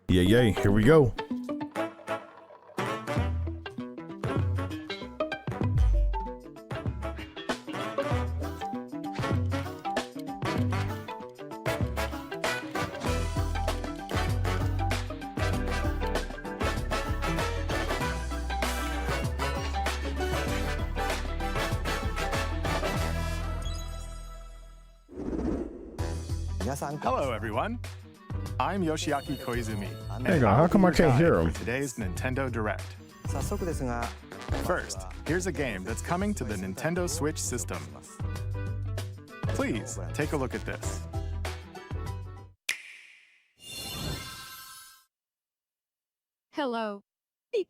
Yay, here we go. Hello, everyone. I'm Yoshiaki Koizumi. Hang on, how come I can't hear him? Today's Nintendo Direct. First, here's a game that's coming to the Nintendo Switch system. Please, take a look at this. Hello. Beep.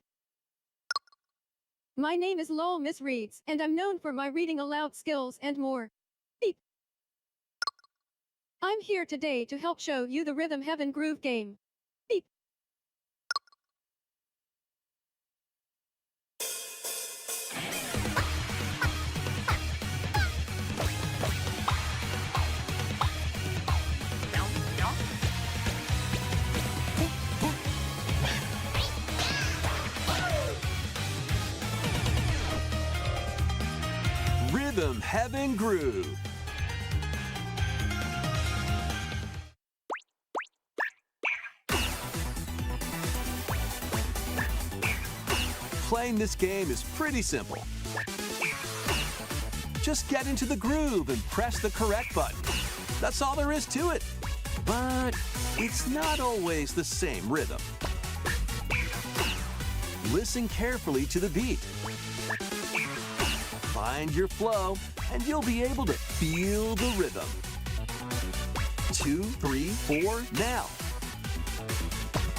My name is Lowell Miss Reeds, and I'm known for my reading aloud skills and more. Beep. I'm here today to help show you the Rhythm Heaven Groove game. Beep. Rhythm Heaven Groove. Playing this game is pretty simple. Just get into the groove and press the correct button. That's all there is to it. But it's not always the same rhythm. Listen carefully to the beat. Find your flow, and you'll be able to feel the rhythm. 2, 3, 4, now.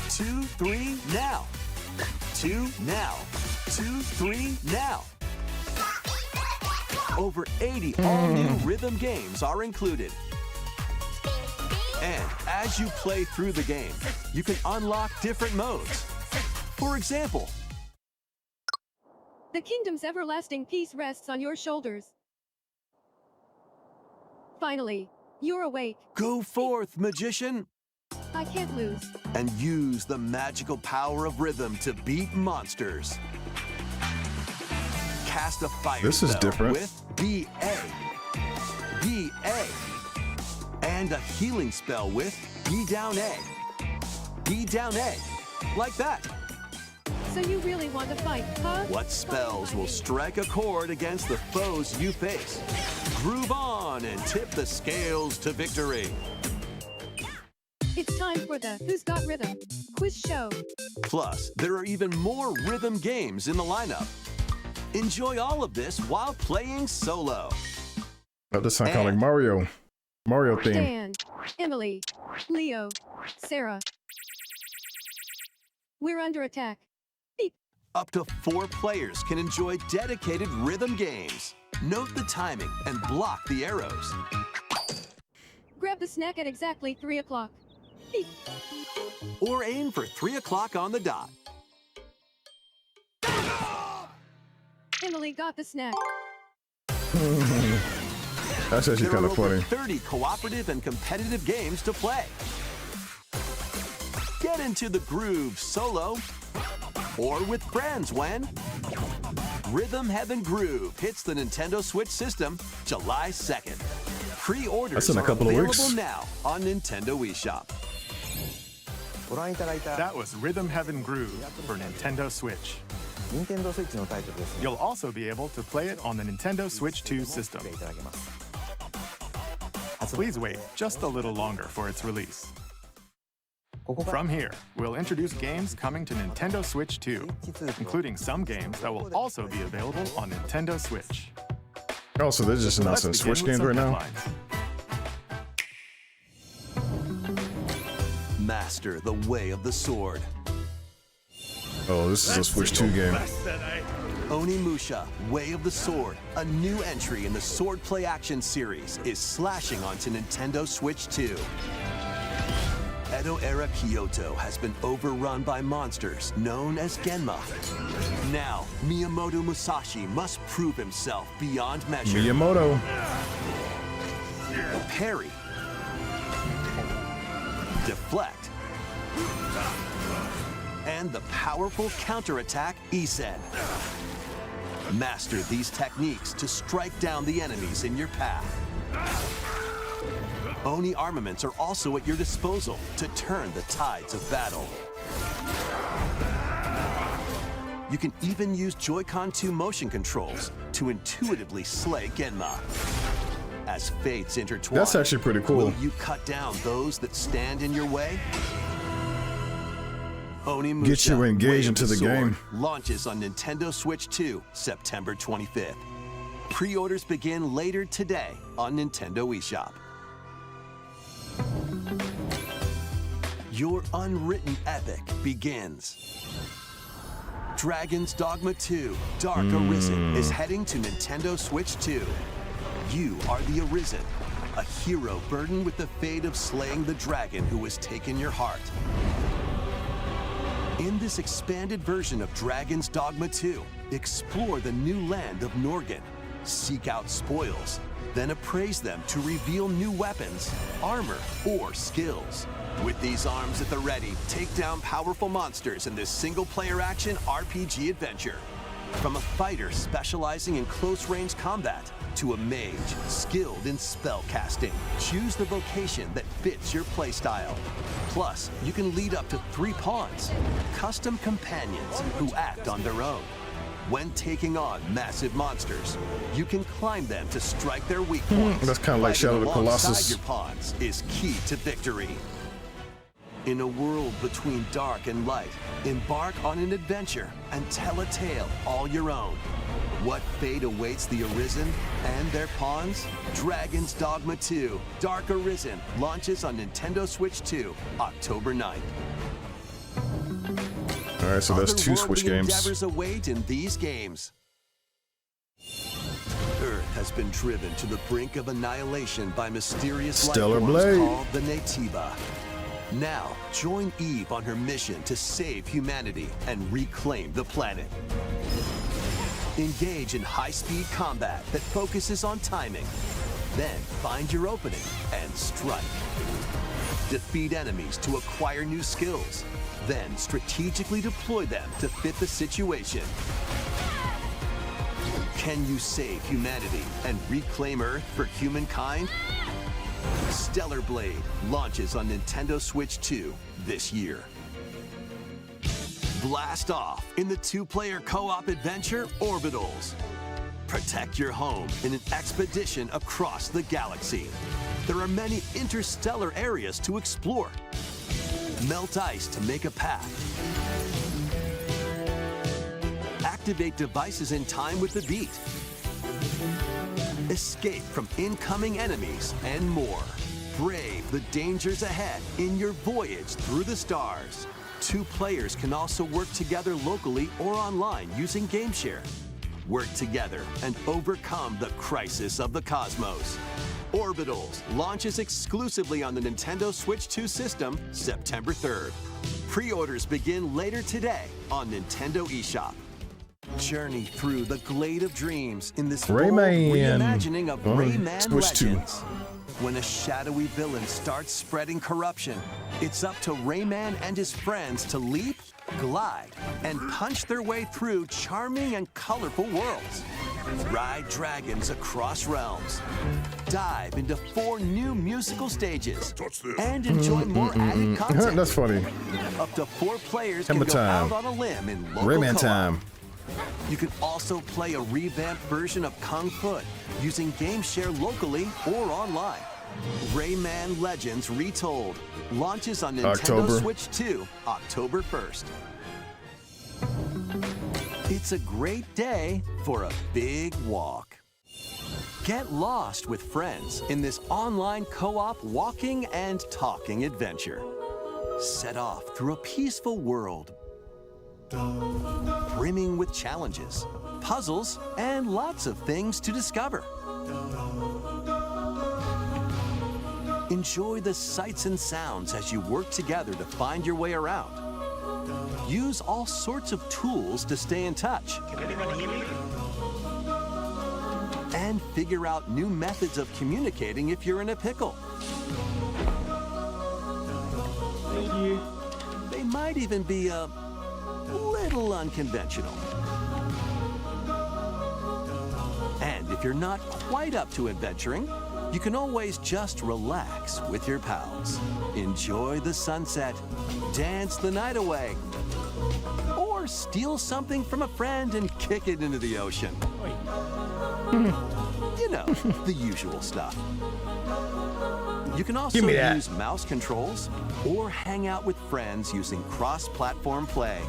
2, 3, now. 2, now. 2, 3, now. Over 80 all-new rhythm games are included. And as you play through the game, you can unlock different modes. For example, The kingdom's everlasting peace rests on your shoulders. Finally, you're awake. go forth, magician, I can't lose. and use the magical power of rhythm to beat monsters. Cast a fire This is spell different. with BA, BA, and a healing spell with B down A, B down A, like that. So you really want to fight, huh? What spells will strike a chord against the foes you face? Groove on and tip the scales to victory. It's time for the Who's Got Rhythm quiz show. Plus, there are even more rhythm games in the lineup. Enjoy all of this while playing solo. Oh, this sounds kind of like Mario. Mario theme. Dan, Emily, Leo, Sarah. We're under attack. Beep. Up to 4 players can enjoy dedicated rhythm games. Note the timing and block the arrows. Grab the snack at exactly 3 o'clock. Beep. Or aim for 3 o'clock on the dot. Emily got the snack. That's actually There kind are of over funny. 30 cooperative and competitive games to play. Get into the groove solo or with friends when Rhythm Heaven Groove hits the Nintendo Switch system July 2nd. Pre-orders That's in a are couple of available weeks. now on Nintendo eShop. That was Rhythm Heaven Groove for Nintendo Switch. You'll also be able to play it on the Nintendo Switch 2 system. Please wait just a little longer for its release. From here, we'll introduce games coming to Nintendo Switch 2, including some games that will also be available on Nintendo Switch. Oh, so they're just Let's announcing begin Switch with games some right now? headlines. Master the Way of the Sword. Oh, this is a Switch 2 game. Onimusha, Way of the Sword, a new entry in the sword play action series, is slashing onto Nintendo Switch 2. Edo-era Kyoto has been overrun by monsters known as Genma. Now, Miyamoto Musashi must prove himself beyond measure. Miyamoto. Parry. Deflect. and the powerful counterattack Isen. Master these techniques to strike down the enemies in your path. Oni armaments are also at your disposal to turn the tides of battle. You can even use Joy-Con 2 motion controls to intuitively slay Genma. As fates intertwine, That's actually pretty cool. will you cut down those that stand in your way? Onimusha, Get you engaged Way of into the Sword game. launches on Nintendo Switch 2, September 25th. Pre-orders begin later today on Nintendo eShop. Your unwritten epic begins. Dragon's Dogma 2 Dark Arisen is heading to Nintendo Switch 2. You are the Arisen, a hero burdened with the fate of slaying the dragon who has taken your heart. In this expanded version of Dragon's Dogma 2, explore the new land of Norgan, seek out spoils, then appraise them to reveal new weapons, armor, or skills. With these arms at the ready, take down powerful monsters in this single-player action RPG adventure. From a fighter specializing in close-range combat to a mage skilled in spell casting, choose the vocation that fits your playstyle. Plus, you can lead up to 3 pawns, custom companions who act on their own. When taking on massive monsters, you can climb them to strike their weak points. That's kind of like Fighting Shadow of the alongside Colossus. your pawns is key to victory. In a world between dark and light, embark on an adventure and tell a tale all your own. What fate awaits the Arisen and their pawns? Dragon's Dogma 2 Dark Arisen launches on Nintendo Switch 2, October 9th. All right, so that's 2 Switch Otherworldly games. endeavors await in these games. Earth has been driven to the brink of annihilation by mysterious Stellar life forms Blade. called the Natiba. Now, join Eve on her mission to save humanity and reclaim the planet. Engage in high-speed combat that focuses on timing. Then find your opening and strike. Defeat enemies to acquire new skills. Then strategically deploy them to fit the situation. Can you save humanity and reclaim Earth for humankind? Stellar Blade launches on Nintendo Switch 2 this year. Blast off in the 2-player co-op adventure Orbitals. Protect your home in an expedition across the galaxy. There are many interstellar areas to explore. Melt ice to make a path. Activate devices in time with the beat. Escape from incoming enemies and more. Brave the dangers ahead in your voyage through the stars. 2 players can also work together locally or online using GameShare. Work together and overcome the crisis of the cosmos. Orbitals launches exclusively on the Nintendo Switch 2 system September 3rd. Pre-orders begin later today on Nintendo eShop. Journey through the Glade of Dreams in this bold Rayman. reimagining of On Rayman Switch 2. Legends. When a shadowy villain starts spreading corruption, it's up to Rayman and his friends to leap, glide, and punch their way through charming and colorful worlds. Ride dragons across realms. Dive into 4 new musical stages. And enjoy more added content. That's funny. Up to 4 players can Hammer go time. out on a limb in local Rayman co-op. time. You can also play a revamped version of Kung Fu using GameShare locally or online. Rayman Legends Retold launches on Nintendo October. Switch 2, October 1st. It's a great day for a big walk. Get lost with friends in this online co-op walking and talking adventure. Set off through a peaceful world brimming with challenges, puzzles, and lots of things to discover. Enjoy the sights and sounds as you work together to find your way around. Use all sorts of tools to stay in touch. And figure out new methods of communicating if you're in a pickle. might even be a little unconventional. And if you're not quite up to adventuring, you can always just relax with your pals. Enjoy the sunset, dance the night away, or steal something from a friend and kick it into the ocean. You know, the usual stuff. You can also use mouse controls or hang out with friends using cross-platform play.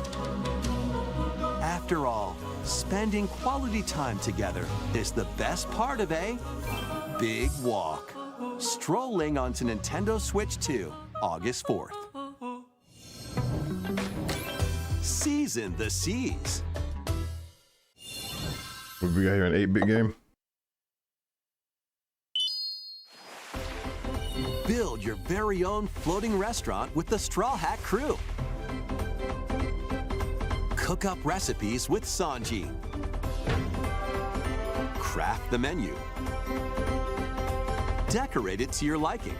After all, spending quality time together is the best part of a big walk. Strolling onto Nintendo Switch 2, August 4th. Season the Seas. What we got here, an 8-bit game? Build your very own floating restaurant with the Straw Hat crew. Cook up recipes with Sanji. Craft the menu. Decorate it to your liking.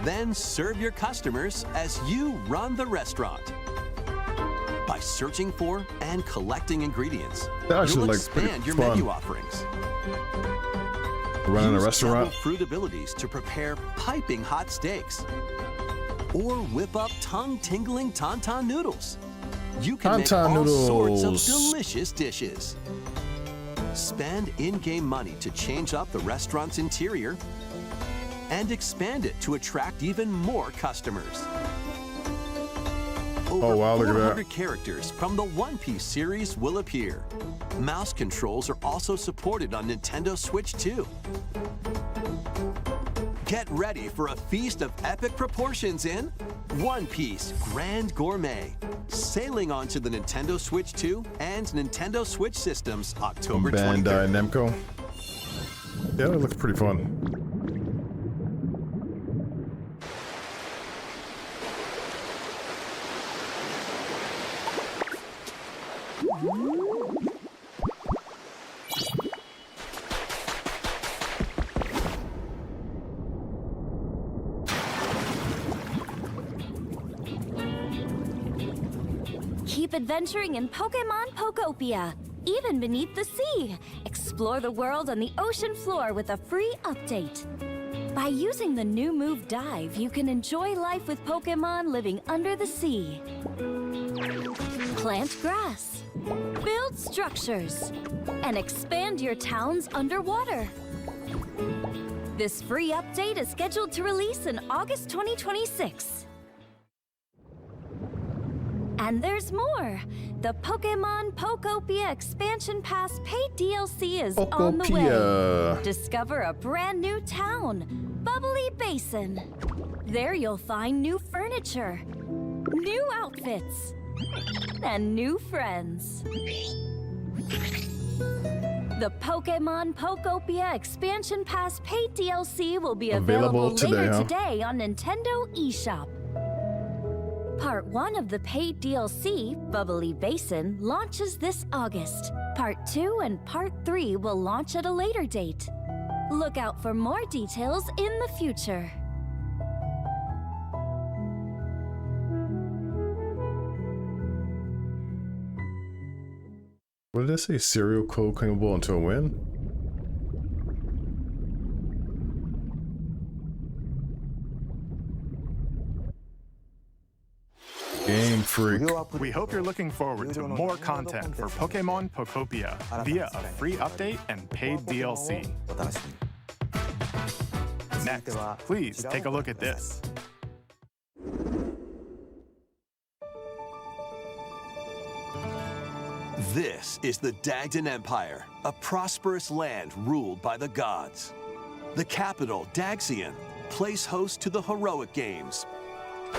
Then serve your customers as you run the restaurant. By searching for and collecting ingredients, you'll expand your menu offerings. Running a restaurant. Use fruit abilities to prepare piping hot steaks. Or whip up tongue-tingling tauntaun noodles. You can make all sorts of delicious dishes. Spend in-game money to change up the restaurant's interior and expand it to attract even more customers. Over look at 400 that. characters from the One Piece series will appear. Mouse controls are also supported on Nintendo Switch 2. Get ready for a feast of epic proportions in One Piece Grand Gourmet, sailing onto the Nintendo Switch 2 and Nintendo Switch systems October 23rd. Bandai Namco. Yeah, that looks pretty fun. Keep adventuring in Pokemon Pokopia, even beneath the sea. Explore the world on the ocean floor with a free update. By using the new move Dive, you can enjoy life with Pokemon living under the sea. Plant grass, build structures, and expand your towns underwater. This free update is scheduled to release in August 2026. And there's more! The Pokemon Pokopia Expansion Pass paid DLC is on the way. Discover a brand new town, Bubbly Basin. There you'll find new furniture, new outfits, and new friends. The Pokemon Pokopia Expansion Pass paid DLC will be available later today on Nintendo eShop. Part 1 of the paid DLC, Bubbly Basin, launches this August. Part 2 and Part 3 will launch at a later date. Look out for more details in the future. What did I say? Serial code claimable until when? Game Freak. We hope you're looking forward to more content for Pokemon Pokopia via a free update and paid DLC. Next, please take a look at this. This is the Dagdan Empire, a prosperous land ruled by the gods. The capital, Daxian, plays host to the heroic games,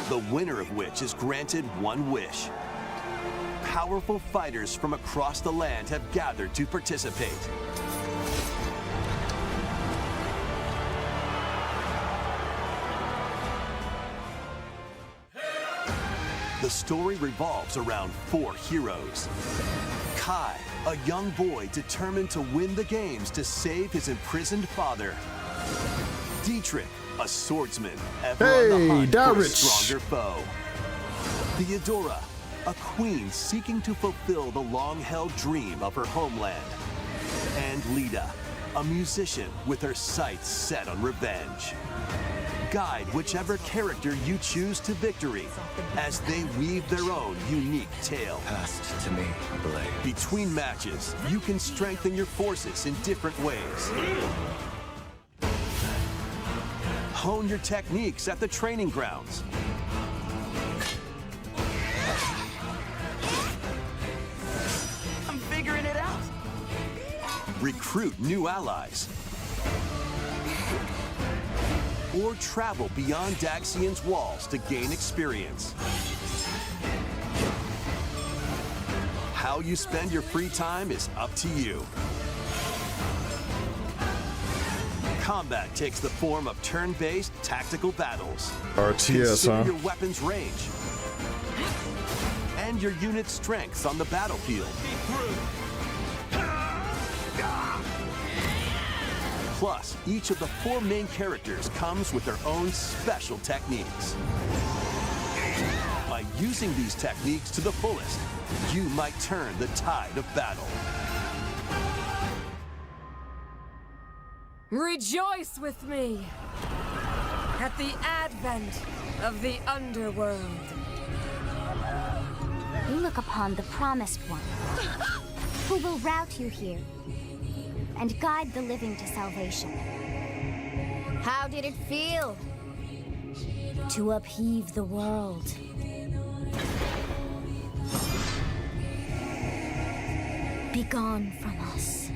the winner of which is granted one wish. Powerful fighters from across the land have gathered to participate. The story revolves around 4 heroes. Kai, a young boy determined to win the games to save his imprisoned father. Dietrich, a swordsman ever on the hunt for a stronger foe. Theodora, a queen seeking to fulfill the long-held dream of her homeland. And Lida, a musician with her sights set on revenge. Guide whichever character you choose to victory as they weave their own unique tale. Passed to me, blade. Between matches, you can strengthen your forces in different ways. Hone your techniques at the training grounds. I'm figuring it out. Recruit new allies. Or travel beyond Daxian's walls to gain experience. How you spend your free time is up to you. Combat takes the form of turn-based tactical battles. RTS, Consider huh? your weapon's range and your unit's strengths on the battlefield. Plus, each of the 4 main characters comes with their own special techniques. By using these techniques to the fullest, you might turn the tide of battle. Rejoice with me at the advent of the underworld. You look upon the promised one, who will route you here and guide the living to salvation. How did it feel to upheave the world? Begone from us,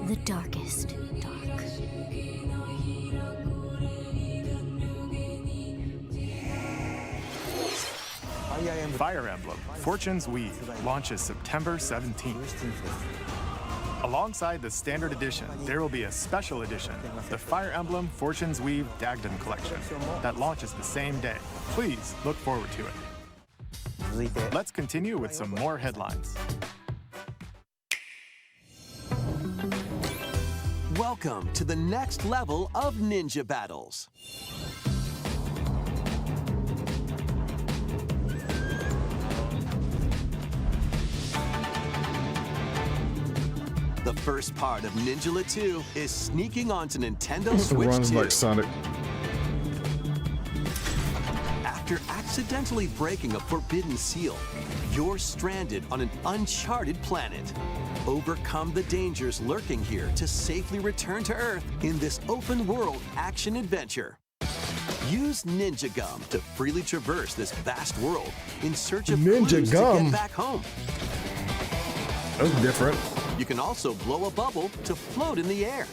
the darkest dark. Fire Emblem Fortune's Weave launches September 17th. Alongside the standard edition, there will be a special edition, the Fire Emblem Fortune's Weave Dagden Collection, that launches the same day. Please look forward to it. Let's continue with some more headlines. Welcome to the next level of ninja battles. The first part of Ninjala 2 is sneaking onto Nintendo Switch 2. Runs like Sonic. After accidentally breaking a forbidden seal, you're stranded on an uncharted planet. Overcome the dangers lurking here to safely return to Earth in this open-world action-adventure. Use Ninja Gum to freely traverse this vast world in search of Ninja clues Gum? to get back home. That's different. You can also blow a bubble to float in the air.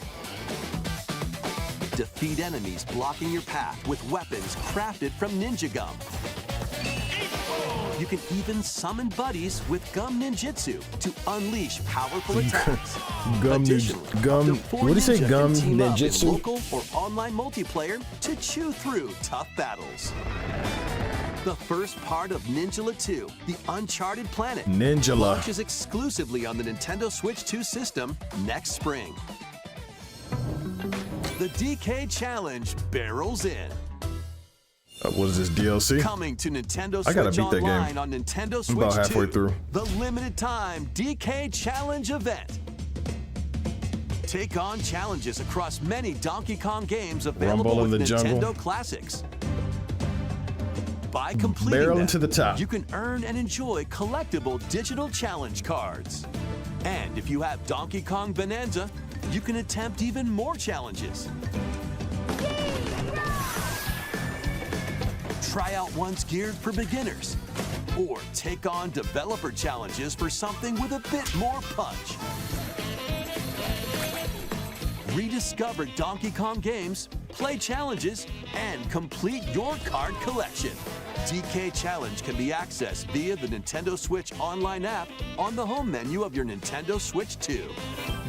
Defeat enemies blocking your path with weapons crafted from Ninja Gum. You can even summon buddies with Gum Ninjutsu to unleash powerful attacks. Additionally, up to 4 what do you say, ninja Gum can team up in Ninjutsu? local or online multiplayer to chew through tough battles. The first part of Ninjala 2, the Uncharted Planet, Ninjala. launches exclusively on the Nintendo Switch 2 system next spring. The DK Challenge barrels in. What is this, DLC? Coming to Nintendo I gotta Switch beat that Online game. on Nintendo Switch about halfway 2, through. the limited time DK Challenge event. Take on challenges across many Donkey Kong games available Rumble in with the Nintendo jungle. Classics. By completing Barrel them, into the top. you can earn and enjoy collectible digital challenge cards. And if you have Donkey Kong Bananza, you can attempt even more challenges. Try out ones geared for beginners, or take on developer challenges for something with a bit more punch. Rediscover Donkey Kong games, play challenges, and complete your card collection. DK Challenge can be accessed via the Nintendo Switch Online app on the home menu of your Nintendo Switch 2.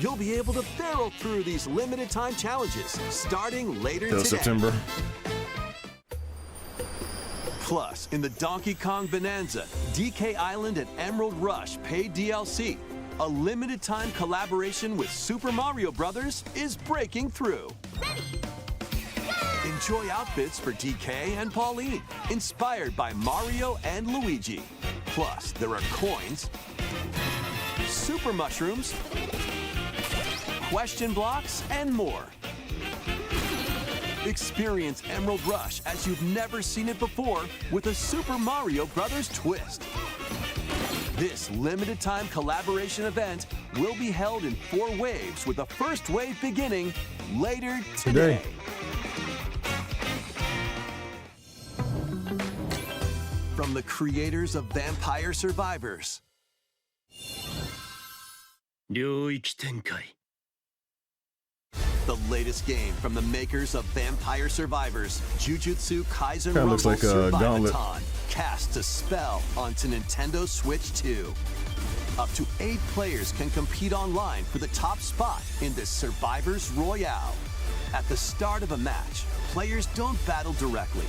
You'll be able to barrel through these limited time challenges starting later Till today. September. Plus, in the Donkey Kong Bananza, DK Island and Emerald Rush paid DLC, a limited time collaboration with Super Mario Bros. Is breaking through. Ready? Go! Enjoy outfits for DK and Pauline, inspired by Mario and Luigi. Plus, there are coins, super mushrooms, question blocks, and more. Experience Emerald Rush as you've never seen it before with a Super Mario Bros. Twist. This limited-time collaboration event will be held in 4 waves, with the first wave beginning later today. From the creators of Vampire Survivors. 領域展開 The latest game from the makers of Vampire Survivors, Jujutsu Kaisen Kinda looks Rumble like a gauntlet. Survivation casts a spell onto Nintendo Switch 2. Up to 8 players can compete online for the top spot in this Survivors Royale. At the start of a match, players don't battle directly.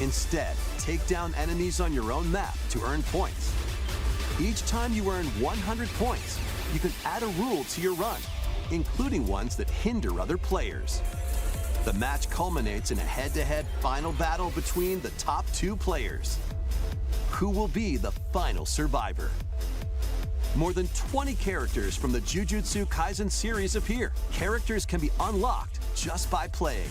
Instead, take down enemies on your own map to earn points. Each time you earn 100 points, you can add a rule to your run, including ones that hinder other players. The match culminates in a head-to-head final battle between the top 2 players. Who will be the final survivor? More than 20 characters from the Jujutsu Kaisen series appear. Characters can be unlocked just by playing.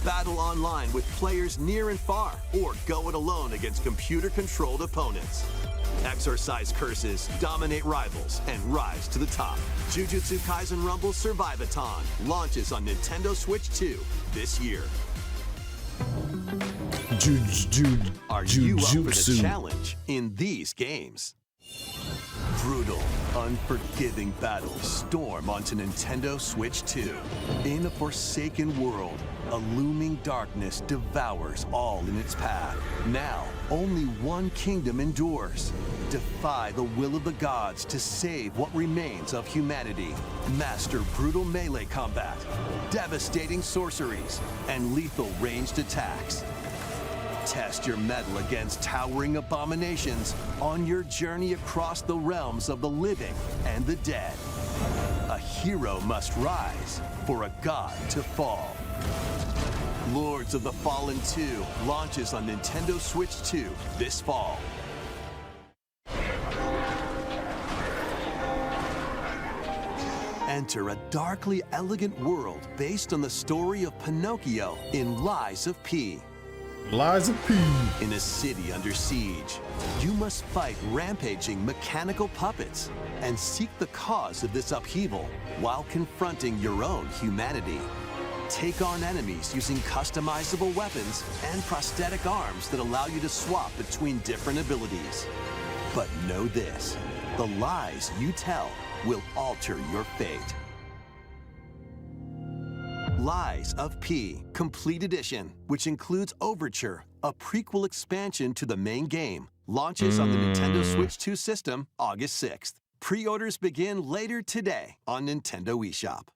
Battle online with players near and far, or go it alone against computer-controlled opponents. Exorcise curses, dominate rivals, and rise to the top. Jujutsu Kaisen Rumble Survivation launches on Nintendo Switch 2 this year. Are you up for the challenge in these games? Brutal, unforgiving battles storm onto Nintendo Switch 2. In a forsaken world, a looming darkness devours all in its path. Now, only one kingdom endures. Defy the will of the gods to save what remains of humanity. Master brutal melee combat, devastating sorceries, and lethal ranged attacks. Test your mettle against towering abominations on your journey across the realms of the living and the dead. A hero must rise for a god to fall. Lords of the Fallen 2 launches on Nintendo Switch 2 this fall. Enter a darkly elegant world based on the story of Pinocchio in Lies of P. Lies of P. In a city under siege, you must fight rampaging mechanical puppets and seek the cause of this upheaval while confronting your own humanity. Take on enemies using customizable weapons and prosthetic arms that allow you to swap between different abilities. But know this, the lies you tell will alter your fate. Lies of P Complete Edition, which includes Overture, a prequel expansion to the main game, launches on the Nintendo Switch 2 system August 6th. Pre-orders begin later today on Nintendo eShop.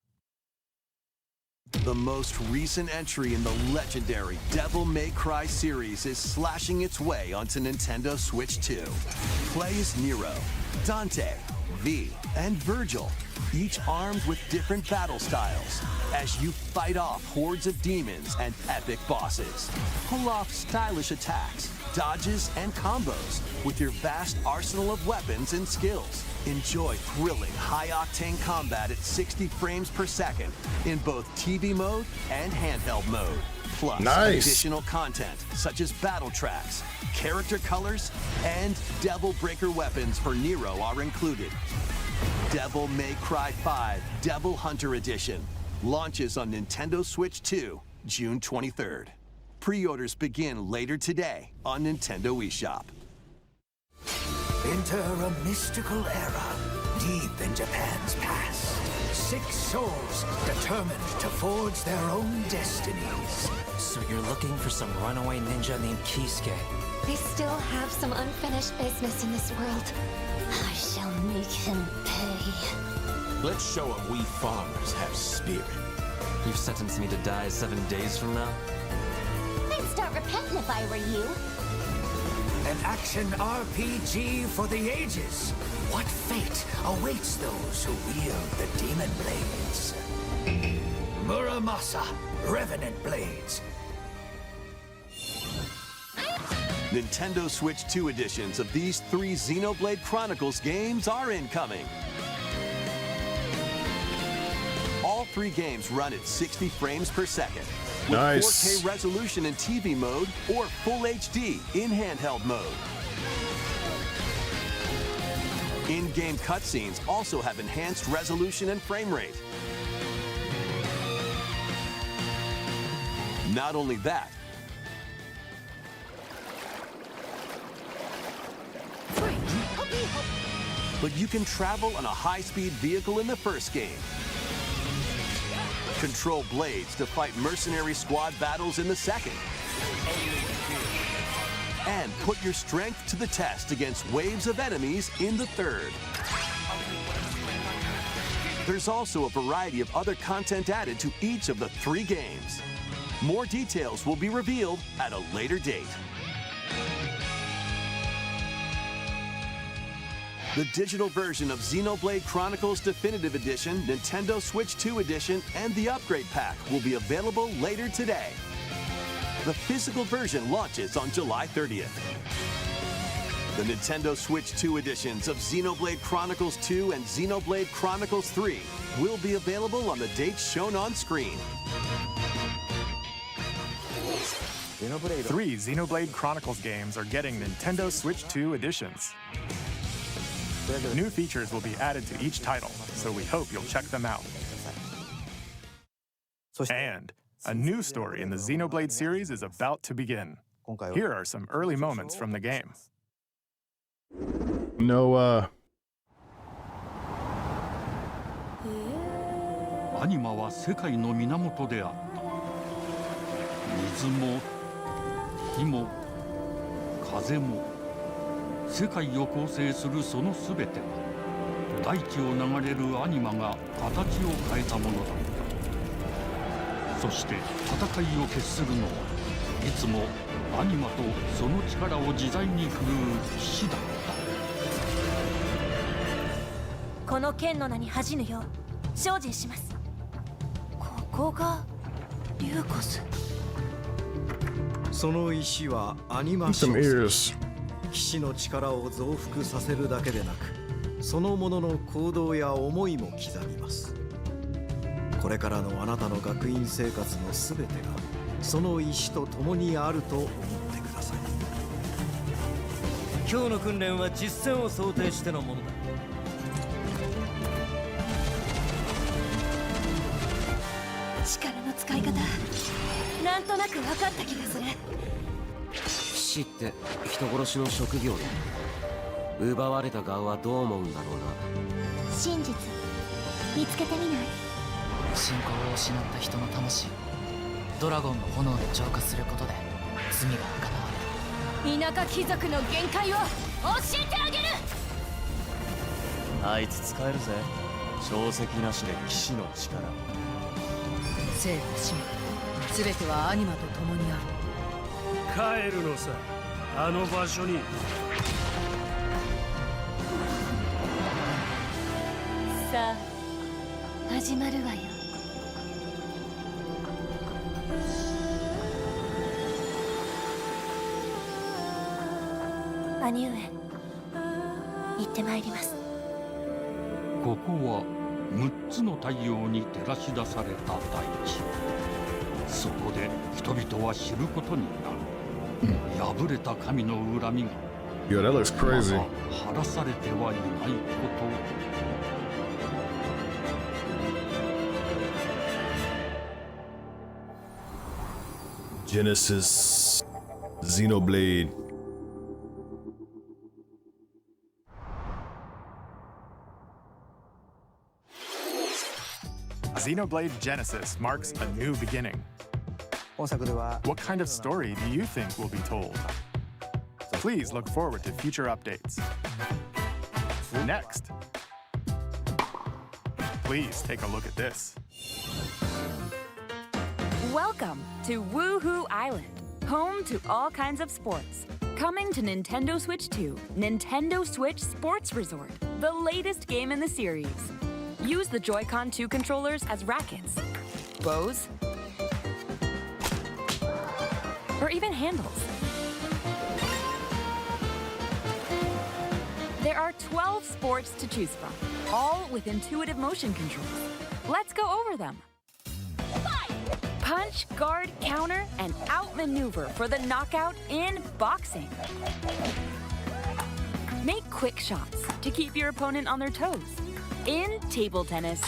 The most recent entry in the legendary Devil May Cry series is slashing its way onto Nintendo Switch 2. Play as Nero, Dante, V, and Virgil, each armed with different battle styles, as you fight off hordes of demons and epic bosses. Pull off stylish attacks, dodges, and combos with your vast arsenal of weapons and skills. Enjoy thrilling, high-octane combat at 60 frames per second in both TV mode and handheld mode. Plus, additional content such as battle tracks, character colors, and Devil Breaker weapons for Nero are included. Devil May Cry 5 Devil Hunter Edition launches on Nintendo Switch 2 June 23rd. Pre-orders begin later today on Nintendo eShop. Enter a mystical era deep in Japan's past. 6 souls determined to forge their own destinies. So you're looking for some runaway ninja named Kisuke? I still have some unfinished business in this world. I shall make him pay. Let's show him we farmers have spirit. You've sentenced me to die 7 days from now? I'd start repenting if I were you. An action RPG for the ages. What fate awaits those who wield the demon blades? Muramasa, Revenant Blades. Nintendo Switch 2 editions of these 3 Xenoblade Chronicles games are incoming. All 3 games run at 60 frames per second. With Nice. 4K resolution in TV mode or Full HD in handheld mode. In-game cutscenes also have enhanced resolution and frame rate. Not only that, but you can travel on a high-speed vehicle in the first game. Control blades to fight mercenary squad battles in the second. And put your strength to the test against waves of enemies in the third. There's also a variety of other content added to each of the 3 games. More details will be revealed at a later date. The digital version of Xenoblade Chronicles Definitive Edition, Nintendo Switch 2 Edition, and the Upgrade Pack will be available later today. The physical version launches on July 30th. The Nintendo Switch 2 editions of Xenoblade Chronicles 2 and Xenoblade Chronicles 3 will be available on the dates shown on screen. 3 Xenoblade Chronicles games are getting Nintendo Switch 2 editions. New features will be added to each title, so we hope you'll check them out. And a new story in the Xenoblade series is about to begin. Here are some early moments from the game. No, アニマは世界の源であった。水も火も風も世界を構成するそのすべては大地を流れるアニマが形を変えたものだった。そして戦いを決するのはいつもアニマとその力を自在に振るう騎士だった。この剣の名に恥じぬよう精進します。ここがリューコス。その石はアニマ小石。騎士の力を増幅させるだけでなく、そのものの行動や思いも刻みます。これからのあなたの学院生活のすべてがその石と共にあると思ってください。今日の訓練は実践を想定してのものだ。力の使い方、なんとなく分かった気がする。騎士って人殺しの職業で、奪われた側はどう思うんだろうな。真実見つけてみない？信仰を失った人の魂をドラゴンの炎で浄化することで罪が贖われる。田舎貴族の限界を教えてあげる。あいつ使えるぜ。証跡なしで騎士の力。生と死も全てはアニマと共にある。帰るのさ、あの場所に。さあ始まるわよ。兄上、行ってまいります。ここは6つの太陽に照らし出された大地。そこで人々は知ることになる。破れた神の恨みが Yo, that looks crazy. 晴らされてはいないこと。Genesis Xenoblade. Xenoblade Genesis marks a new beginning. What kind of story do you think will be told? Please look forward to future updates. Next, please take a look at this. Welcome to Woohoo Island, home to all kinds of sports. Coming to Nintendo Switch 2, Nintendo Switch Sports Resort, the latest game in the series. Use the Joy-Con 2 controllers as rackets, bows, or even handles. are 12 sports to choose from, all with intuitive motion controls. Let's go over them. Punch, guard, counter, and outmaneuver for the knockout in boxing. Make quick shots to keep your opponent on their toes in table tennis.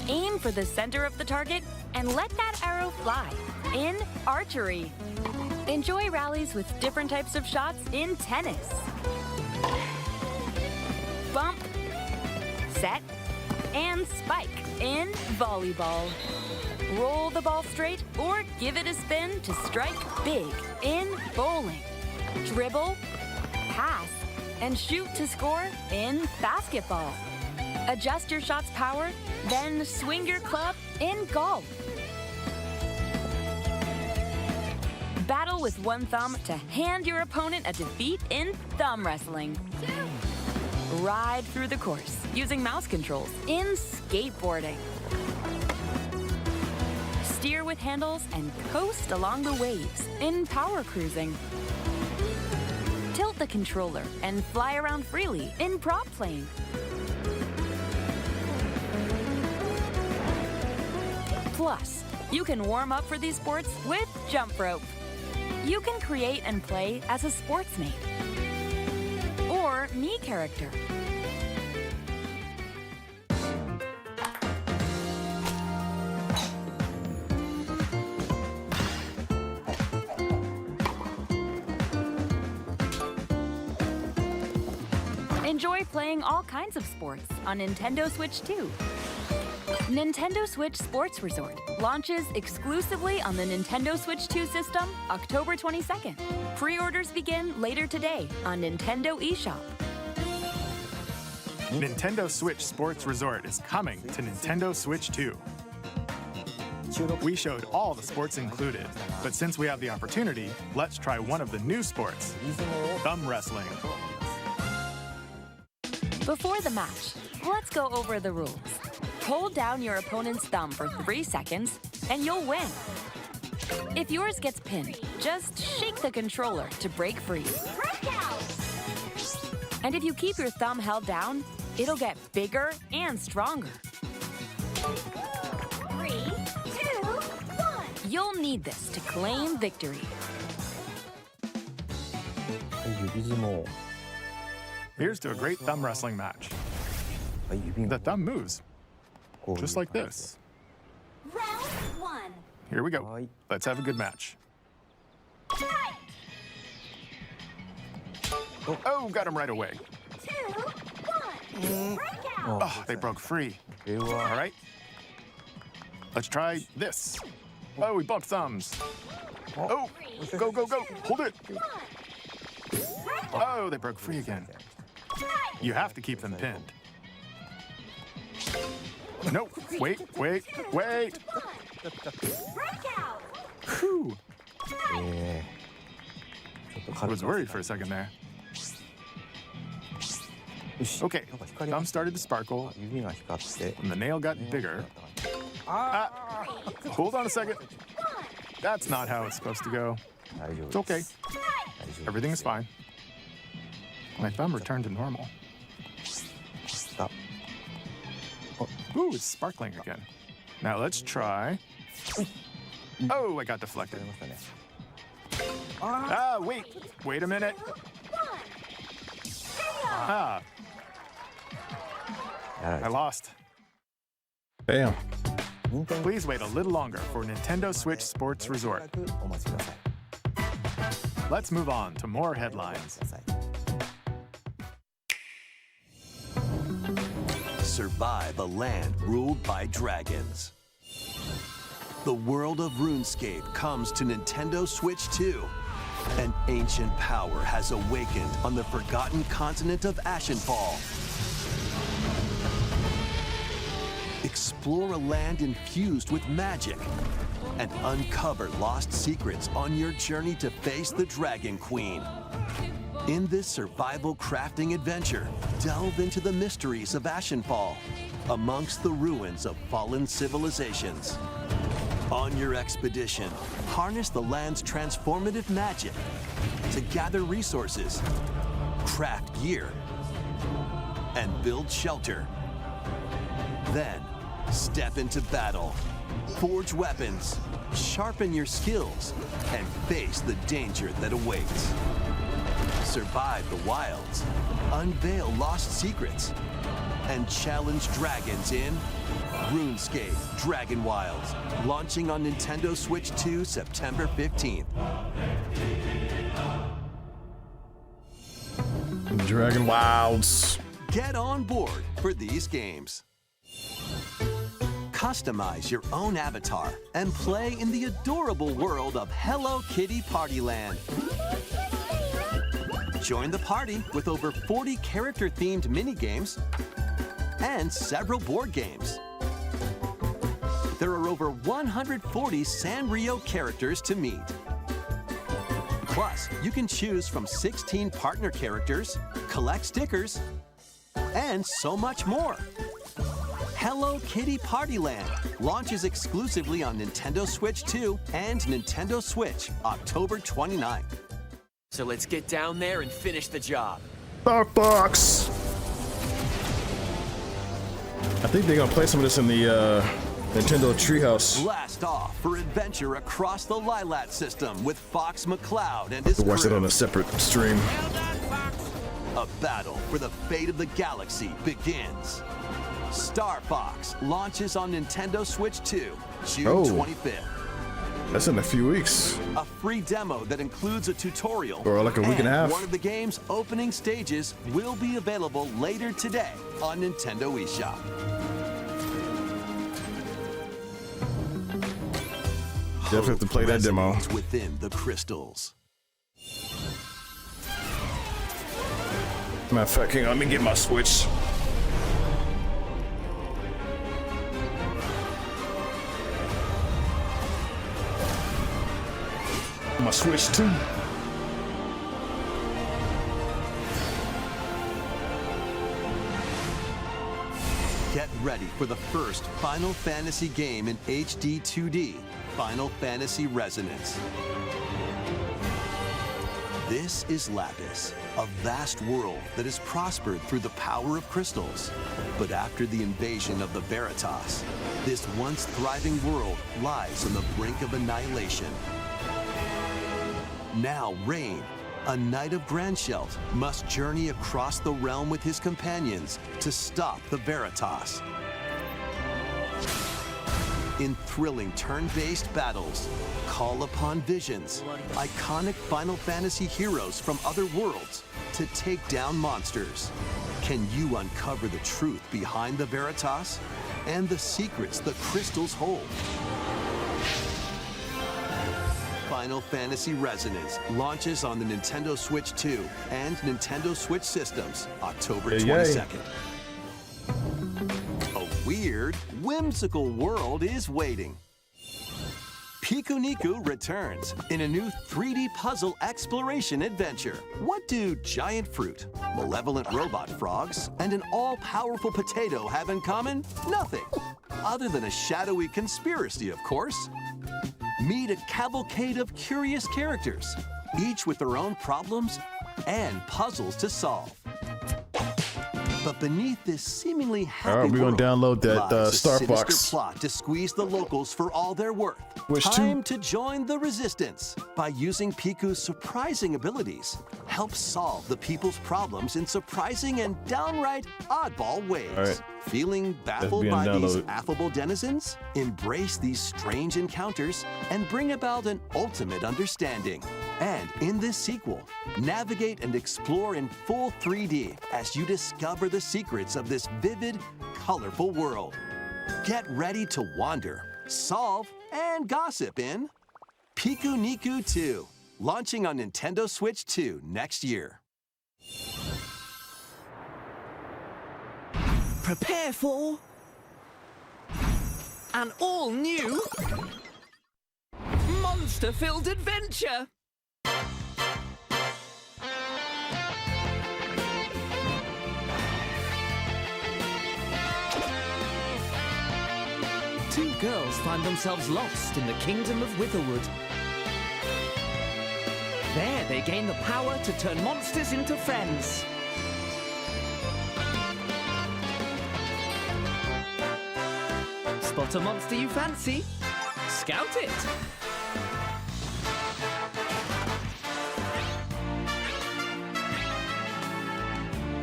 Aim for the center of the target and let that arrow fly in archery. Enjoy rallies with different types of shots in tennis. Bump, set, and spike in volleyball. Roll the ball straight or give it a spin to strike big in bowling. Dribble, pass, and shoot to score in basketball. Adjust your shot's power, then swing your club in golf. Battle with one thumb to hand your opponent a defeat in thumb wrestling. Ride through the course using mouse controls in skateboarding. Steer with handles and coast along the waves in power cruising. Tilt the controller and fly around freely in prop playing. Plus, you can warm up for these sports with jump rope. You can create and play as a sportsmate or Mii character. Enjoy playing all kinds of sports on Nintendo Switch 2. Nintendo Switch Sports Resort launches exclusively on the Nintendo Switch 2 system October 22nd. Pre-orders begin later today on Nintendo eShop. Nintendo Switch Sports Resort is coming to Nintendo Switch 2. We showed all the sports included, but since we have the opportunity, let's try one of the new sports, thumb wrestling. Before the match, let's go over the rules. Hold down your opponent's thumb for 3 seconds, and you'll win. If yours gets pinned, just shake the controller to break free. And if you keep your thumb held down, it'll get bigger and stronger. 3, 2, 1. You'll need this to claim victory. Here's to a great thumb wrestling match. The thumb moves, just like this. Round 1. Here we go. Let's have a good match. Oh, got him right away. 2, 1. Breakout. Oh, they broke free. All right. Let's try this. Oh, we bumped thumbs. Oh, go, go, go. Hold it. Oh, they broke free again. You have to keep them pinned. No, wait. Whew. I was worried for a second there. Okay, thumb started to sparkle, and the nail got bigger. Hold on a second. That's not how it's supposed to go. It's okay. Everything is fine. My thumb returned to normal. Ooh, it's sparkling again. Now let's try. Oh, I got deflected. Wait a minute. I lost. Damn. Please wait a little longer for Nintendo Switch Sports Resort. Let's move on to more headlines. Survive a land ruled by dragons. The world of RuneScape comes to Nintendo Switch 2. An ancient power has awakened on the forgotten continent of Ashenfall. Explore a land infused with magic and uncover lost secrets on your journey to face the Dragon Queen. In this survival crafting adventure, delve into the mysteries of Ashenfall, amongst the ruins of fallen civilizations. On your expedition, harness the land's transformative magic to gather resources, craft gear, and build shelter. Then, step into battle, forge weapons, sharpen your skills, and face the danger that awaits. Survive the wilds, unveil lost secrets, and challenge dragons in RuneScape Dragon Wilds, launching on Nintendo Switch 2 September 15th. Dragon Wilds. Get on board for these games. Customize your own avatar and play in the adorable world of Hello Kitty Partyland. Join the party with over 40 character-themed minigames and several board games. There are over 140 Sanrio characters to meet. Plus, you can choose from 16 partner characters, collect stickers, and so much more. Hello Kitty Partyland launches exclusively on Nintendo Switch 2 and Nintendo Switch October 29th. So let's get down there and finish the job. Star Fox. I think they're gonna play some of this in the Nintendo Treehouse. Blast off for adventure across the Lilat system with Fox McCloud and his We'll watch crew. it on a separate stream. A battle for the fate of the galaxy begins. Star Fox launches on Nintendo Switch 2, June 25th. That's in a few weeks. A free demo that includes a tutorial. Or like a week and a half. One of the game's opening stages will be available later today on Nintendo eShop. Definitely have to play that demo. Within the crystals. Matter of fact, hang on, let me get my Switch. My Switch 2. Get ready for the first Final Fantasy game in HD 2D, Final Fantasy Resonance. This is Lapis, a vast world that has prospered through the power of crystals. But after the invasion of the Veritas, this once thriving world lies on the brink of annihilation. Now Rain, a knight of Grandshelt, must journey across the realm with his companions to stop the Veritas. In thrilling turn-based battles, call upon visions, iconic Final Fantasy heroes from other worlds to take down monsters. Can you uncover the truth behind the Veritas and the secrets the crystals hold? Final Fantasy Resonance launches on the Nintendo Switch 2 and Nintendo Switch systems October 22nd. A weird, whimsical world is waiting. Pikuniku returns in a new 3D puzzle exploration adventure. What do giant fruit, malevolent robot frogs, and an all-powerful potato have in common? Nothing. Other than a shadowy conspiracy, of course. Meet a cavalcade of curious characters, each with their own problems and puzzles to solve. But beneath this seemingly happy All right, we're gonna download that lies a Star sinister Fox. plot to squeeze the locals for all they're worth. Which Time to join the resistance by using Piku's surprising abilities. Help solve the people's problems in surprising and downright oddball ways. All right. Feeling baffled being by these downloaded. affable denizens? Embrace these strange encounters and bring about an ultimate understanding. And in this sequel, navigate and explore in full 3D as you discover the secrets of this vivid, colorful world. Get ready to wander, solve, and gossip in Pikuniku 2, launching on Nintendo Switch 2 next year. Prepare for an all-new monster-filled adventure. Two girls find themselves lost in the kingdom of Witherwood. There they gain the power to turn monsters into friends. Spot a monster you fancy? Scout it!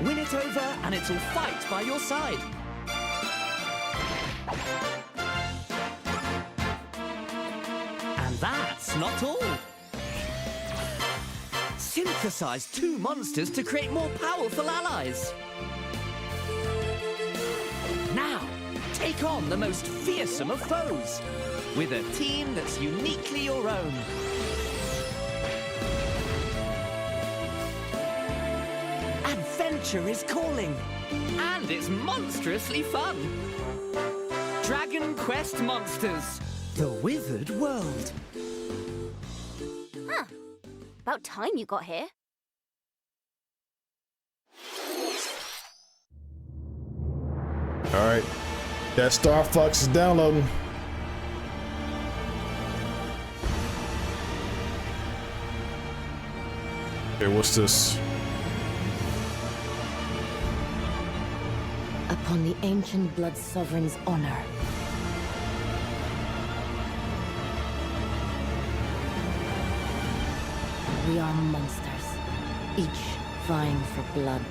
Win it over and it'll fight by your side. And that's not all. Synthesize 2 monsters to create more powerful allies. Now, take on the most fearsome of foes with a team that's uniquely your own. Adventure is calling, and it's monstrously fun. Dragon Quest Monsters, the Withered World. Huh. About time you got here. Alright. That Star Fox is downloading. Okay, what's this? Upon the ancient blood sovereign's honor. We are monsters, each vying for blood.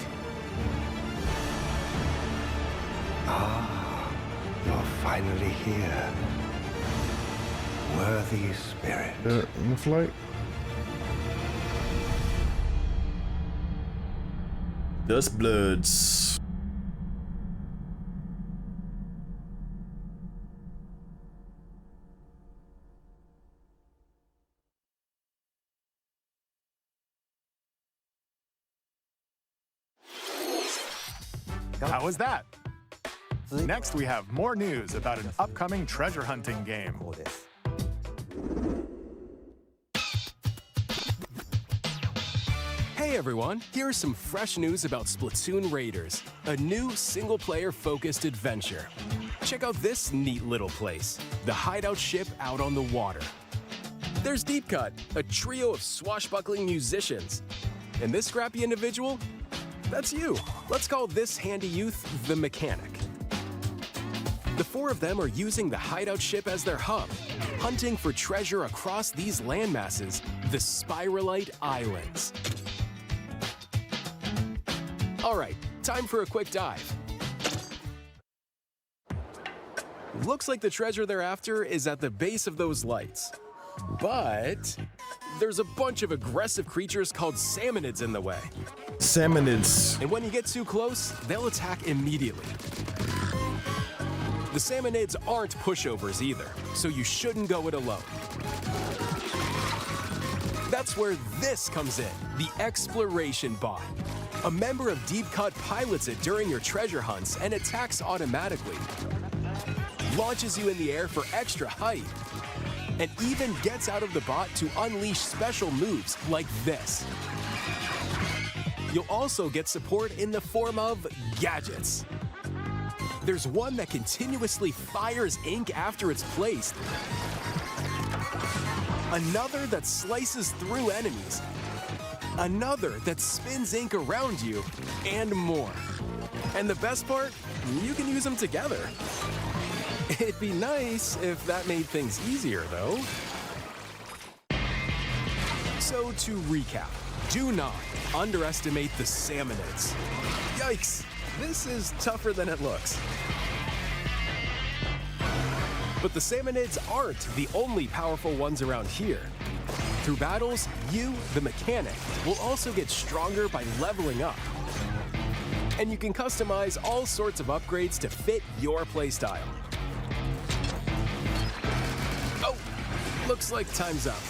Ah, you're finally here. Worthy spirit. In the flight. Dust Bloods. How was that? Next, we have more news about an upcoming treasure hunting game. Hey everyone, here is some fresh news about Splatoon Raiders, a new single-player focused adventure. Check out this neat little place, the hideout ship out on the water. There's Deep Cut, a trio of swashbuckling musicians. And this scrappy individual? That's you. Let's call this handy youth the Mechanic. The 4 of them are using the hideout ship as their hub, hunting for treasure across these landmasses, the Spiralite Islands. All right, time for a quick dive. Looks like the treasure they're after is at the base of those lights. But there's a bunch of aggressive creatures called salmonids in the way. Salmonids. And when you get too close, they'll attack immediately. The salmonids aren't pushovers either, so you shouldn't go it alone. That's where this comes in, the Exploration Bot. A member of Deep Cut pilots it during your treasure hunts and attacks automatically. Launches you in the air for extra height. And even gets out of the bot to unleash special moves like this. You'll also get support in the form of gadgets. There's one that continuously fires ink after it's placed. Another that slices through enemies. Another that spins ink around you, and more. And the best part, you can use them together. It'd be nice if that made things easier, though. So to recap, do not underestimate the salmonids. Yikes, this is tougher than it looks. But the salmonids aren't the only powerful ones around here. Through battles, you, the Mechanic, will also get stronger by leveling up. And you can customize all sorts of upgrades to fit your playstyle. Oh, looks like time's up.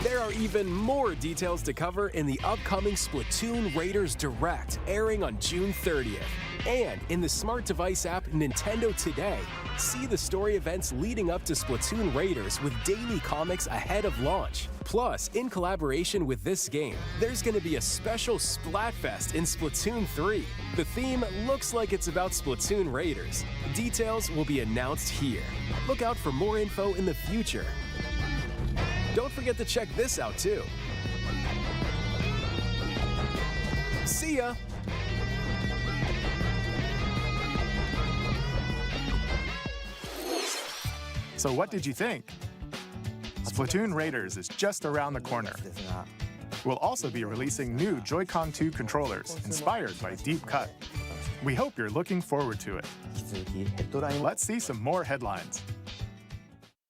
There are even more details to cover in the upcoming Splatoon Raiders Direct, airing on June 30th. And in the smart device app Nintendo Today, see the story events leading up to Splatoon Raiders with daily comics ahead of launch. Plus, in collaboration with this game, there's going to be a special Splatfest in Splatoon 3. The theme looks like it's about Splatoon Raiders. Details will be announced here. Look out for more info in the future. Don't forget to check this out too. See ya! So what did you think? Splatoon Raiders is just around the corner. We'll also be releasing new Joy-Con 2 controllers inspired by Deep Cut. We hope you're looking forward to it. Let's see some more headlines.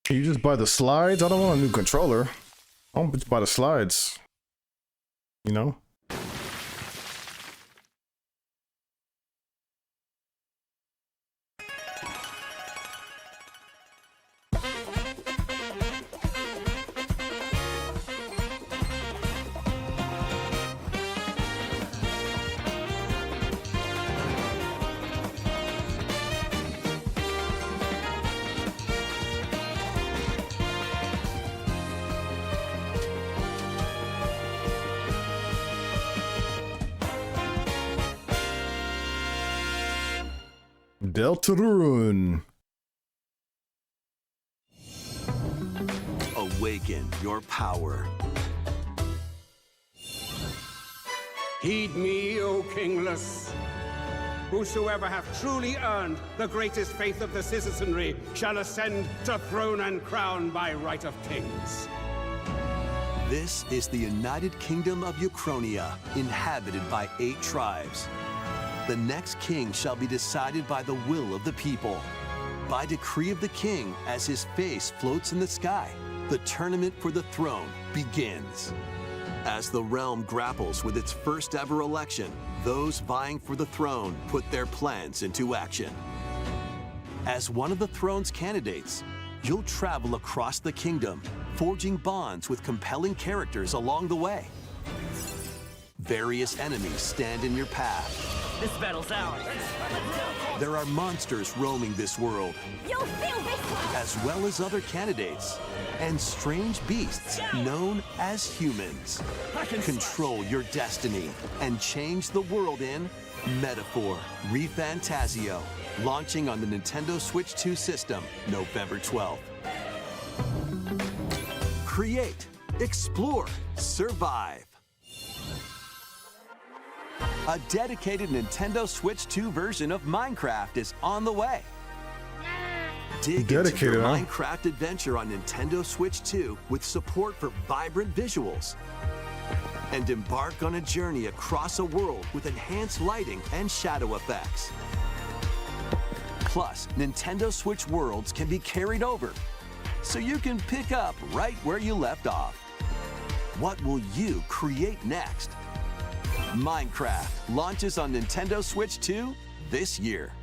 Can you just buy the slides? I don't want a new controller. I want to buy the slides. You know? Deltarune. Awaken your power. Heed me, O kingless. Whosoever hath truly earned the greatest faith of the citizenry shall ascend to throne and crown by right of kings. This is the United Kingdom of Uchronia, inhabited by 8 tribes. The next king shall be decided by the will of the people. By decree of the king, as his face floats in the sky, the tournament for the throne begins. As the realm grapples with its first ever election, those vying for the throne put their plans into action. As one of the throne's candidates, you'll travel across the kingdom, forging bonds with compelling characters along the way. Various enemies stand in your path. This battle's ours. There are monsters roaming this world, You'll feel this! as well as other candidates, and strange beasts known as humans. Control your destiny and change the world in Metaphor ReFantazio, launching on the Nintendo Switch 2 system November 12th. Create, explore, survive. A dedicated Nintendo Switch 2 version of Minecraft is on the way. Dig into your Minecraft adventure on Nintendo Switch 2 with support for vibrant visuals. And embark on a journey across a world with enhanced lighting and shadow effects. Plus, Nintendo Switch worlds can be carried over, so you can pick up right where you left off. What will you create next? Minecraft launches on Nintendo Switch 2 this year.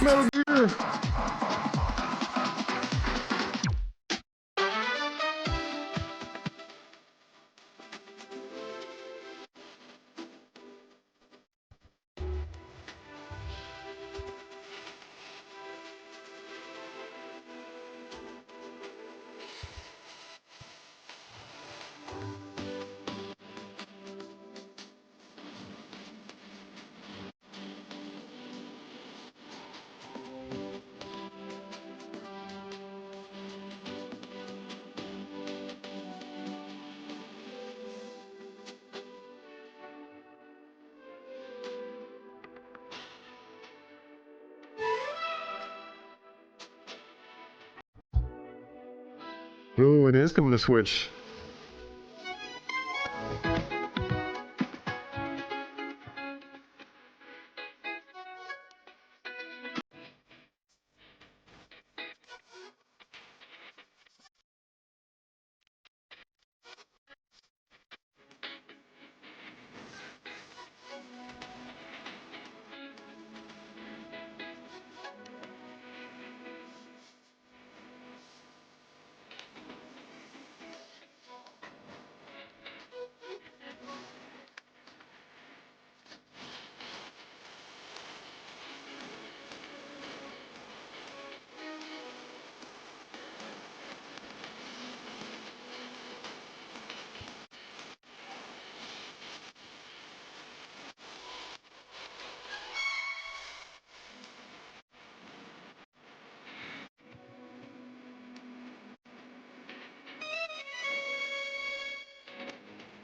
Metal Gear! Oh, it is coming to Switch.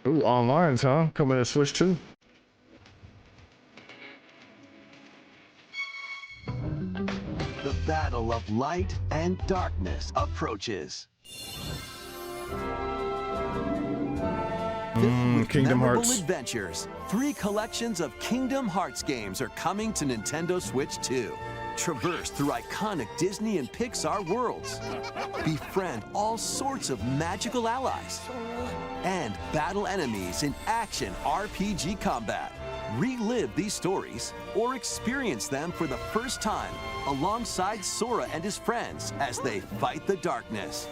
Ooh, online's, huh? Coming to Switch 2. light and darkness approaches. Kingdom Memorable Hearts. adventures. 3 collections of Kingdom Hearts games are coming to Nintendo Switch 2. Traverse through iconic Disney and Pixar worlds. Befriend all sorts of magical allies. And battle enemies in action RPG combat. Relive these stories or experience them for the first time alongside Sora and his friends as they fight the darkness.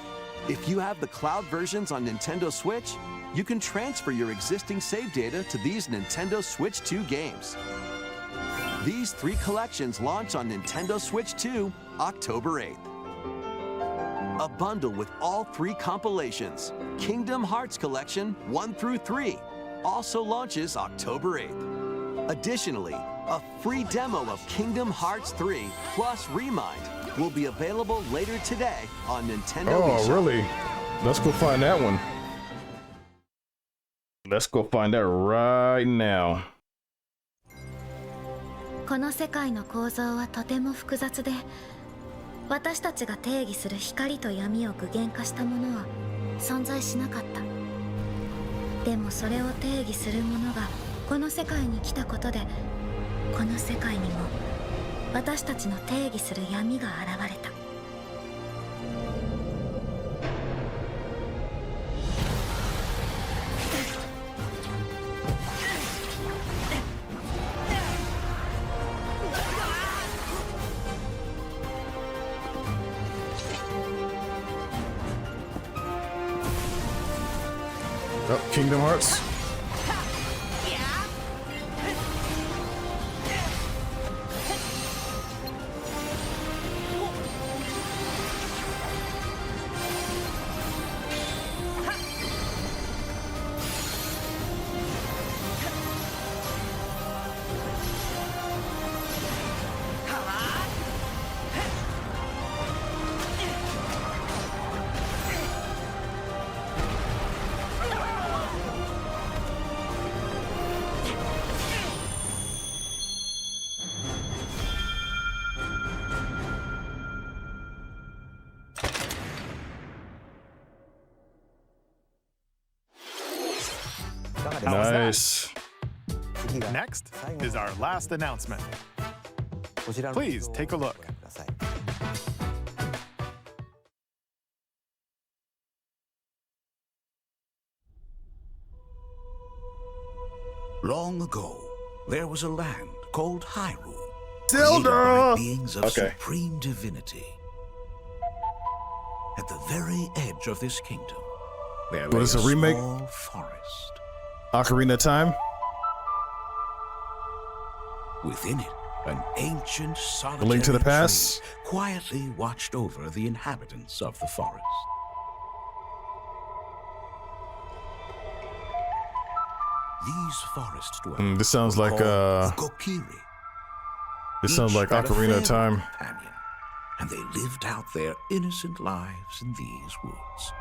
If you have the cloud versions on Nintendo Switch, you can transfer your existing save data to these Nintendo Switch 2 games. These 3 collections launch on Nintendo Switch 2 October 8th. A bundle with all 3 compilations, Kingdom Hearts Collection 1 through 3, also launches October 8th. Additionally, a free demo of Kingdom Hearts 3 plus Remind will be available later today on Nintendo Oh, eShop. really? Let's go find that one. Let's go find that right now. この世界の構造はとても複雑で、私たちが定義する光と闇を具現化したものは存在しなかった。でもそれを定義するものがこの世界に来たことで、この世界にも私たちの定義する闇が現れた。Oh, Kingdom Hearts. Nice. Next is our last announcement. Please take a look. Long ago, there was a land called Hyrule. Zelda! Created by beings of Okay. supreme divinity. At the very edge of this kingdom, there What lay is a a remake? small forest. Ocarina of Time. Within it, an ancient solitary Link to the Past. tree quietly watched over the inhabitants of the forest. These forest dwellers This sounds were like called the Kokiri. This sounds Each like had a Ocarina of favorite Time. companion, and they lived out their innocent lives in these woods.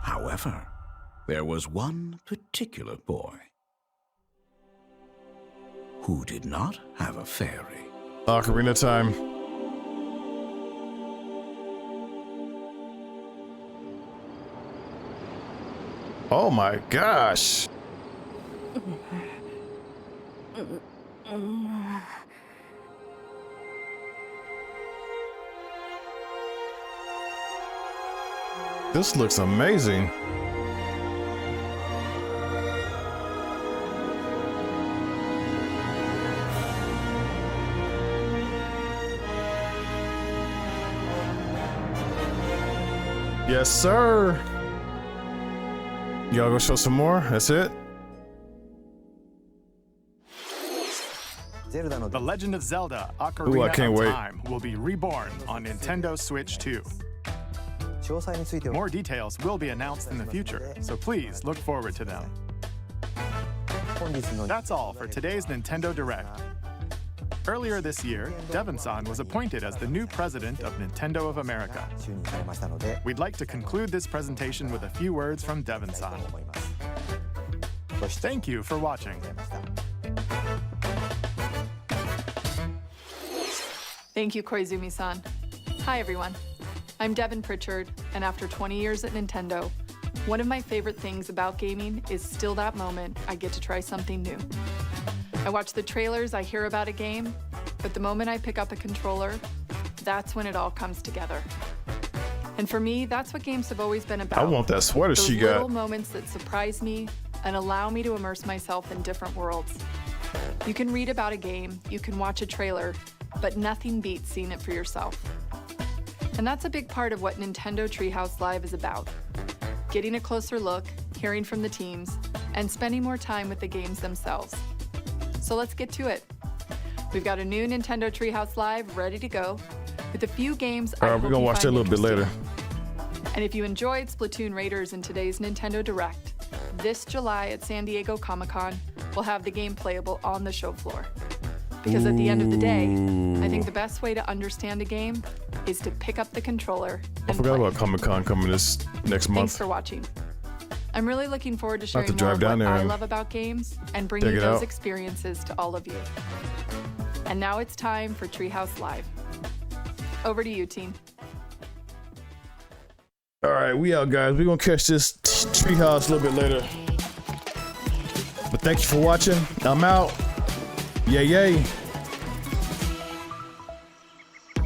However, there was one particular boy who did not have a fairy. Ocarina of Time. Oh my gosh. This looks amazing. Yes, sir. Y'all go show some more? That's it? The Legend of Zelda Ocarina Ooh, I can't of wait. Time will be reborn on Nintendo Switch 2. More details will be announced in the future, so please look forward to them. That's all for today's Nintendo Direct. Earlier this year, Devon-san was appointed as the new president of Nintendo of America. We'd like to conclude this presentation with a few words from Devon-san. Thank you for watching. Thank you, Koizumi-san. Hi, everyone. I'm Devin Pritchard, and after 20 years at Nintendo, one of my favorite things about gaming is still that moment I get to try something new. I watch the trailers, I hear about a game, but the moment I pick up a controller, that's when it all comes together. And for me, that's what games have always been about. I want that sweater she got. Those little moments that surprise me and allow me to immerse myself in different worlds. You can read about a game, you can watch a trailer, but nothing beats seeing it for yourself. And that's a big part of what Nintendo Treehouse Live is about. Getting a closer look, hearing from the teams, and spending more time with the games themselves. So let's get to it. We've got a new Nintendo Treehouse Live ready to go, with a few games All right, we're gonna watch that a little bit later. And if you enjoyed Splatoon Raiders in today's Nintendo Direct, this July at San Diego Comic-Con, we'll have the game playable on the show floor. Because at the end of the day, I think the best way to understand a game is to pick up the controller and I forgot play. about Comic-Con coming this next month. Thanks for watching. I'm really looking forward to sharing to more drive of down what there I and love about games and bringing check it those out. experiences to all of you. And now it's time for Treehouse Live. Over to you, team. All right, we out, guys. We're gonna catch this Treehouse a little bit later. But thank you for watching. I'm out. Yay, yay.